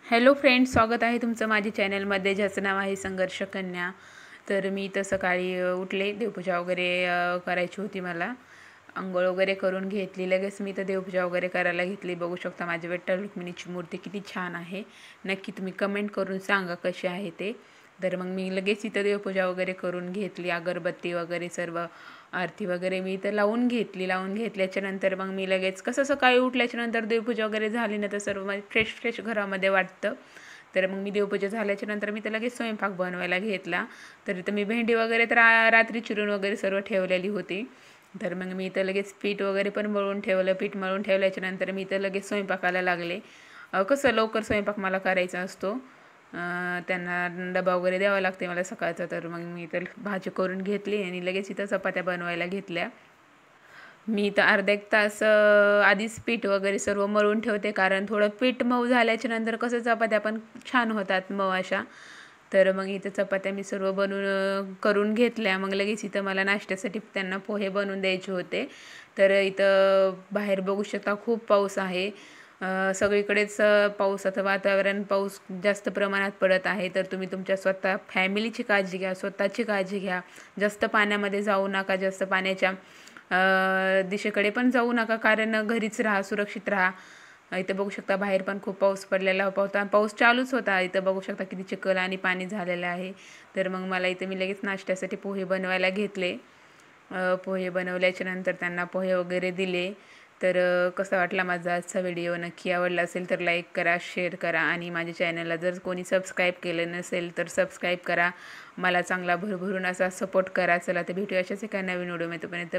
Hello friends, स्वागत आहे तुमचं माझ्या चॅनलमध्ये ज्याचं नाव आहे संघर्ष कन्या. तर मी तर सकाळी उठले, देवपूजा वगैरे करायची होती मला. अंघोळ वगैरे करून घेतली. लगेच मी तर देवपूजा वगैरे करायला घेतली. बघू शकता माझी विठ्ठल रुक्मिणीची मूर्ती किती छान आहे. नक्की तुम्ही कमेंट करून सांगा कशी आहे ते. तर मग मी लगेच इथं देवपूजा वगैरे करून घेतली. अगरबत्ती वगैरे सर्व आरती वगैरे मी इथं लावून घेतली. लावून घेतल्याच्या नंतर मग मी लगेच कसं सकाळी उठल्याच्या नंतर देवपूजा वगैरे झाली ना तर सर्व फ्रेश फ्रेश घरामध्ये वाटतं. तर मग मी देवपूजा झाल्याच्या नंतर मी तर लगेच स्वयंपाक बनवायला घेतला. तर इथं मी भेंडी वगैरे तर रात्री चिरून वगैरे सर्व ठेवलेली होती. तर मग मी इथं लगेच पीठ वगैरे पण मळून ठेवलं. पीठ मळून ठेवल्याच्या नंतर मी इथं लगेच स्वयंपाकाला लागले. कसं लवकर स्वयंपाक मला करायचा असतो. त्यांना डबा वगैरे द्यावा लागते मला सकाळचा. तर मग मी तर भाजी करून घेतली आणि लगेच इथं चपात्या बनवायला घेतल्या. मी तर अर्धा एक तास आधीच पीठ वगैरे सर्व मळून ठेवते, कारण थोडं पीठ मऊ झाल्याच्या नंतर कसं चपात्या पण छान होतात मऊ अशा. तर मग इथं चपात्या मी सर्व बनवून करून घेतल्या. मग लगेच इथं मला नाश्त्यासाठी त्यांना पोहे बनवून द्यायचे होते. तर इथं बाहेर बघू शकता खूप पाऊस आहे. सगळीकडेच पावसाचं वातावरण, पाऊस जास्त प्रमाणात पडत आहे. तर तुम्ही तुमच्या स्वतः फॅमिलीची काळजी घ्या, स्वतःची काळजी घ्या. जास्त पाण्यामध्ये जाऊ नका, जास्त पाण्याच्या दिशेकडे पण जाऊ नका, कारण घरीच राहा, सुरक्षित राहा. इथं बघू शकता बाहेर पण खूप पाऊस पडलेला होता. पाऊस चालूच होता. इथं बघू शकता किती चिखल आणि पाणी झालेलं आहे. तर मग मला इथं मी लगेच नाश्त्यासाठी पोहे बनवायला घेतले. पोहे बनवल्याच्या नंतर त्यांना पोहे वगैरे दिले. तर कसा वाटला माझा आजचा व्हिडिओ? नक्की आवडला असेल तर लाईक करा, शेअर करा आणि माझ्या चॅनलला जर कोणी सबस्क्राईब केलं नसेल तर सबस्क्राईब करा. मला चांगला भरभरून असा सपोर्ट करा. चला तर भेटूया अशाच एका नवीन व्हिडिओमध्ये. तोपर्यंत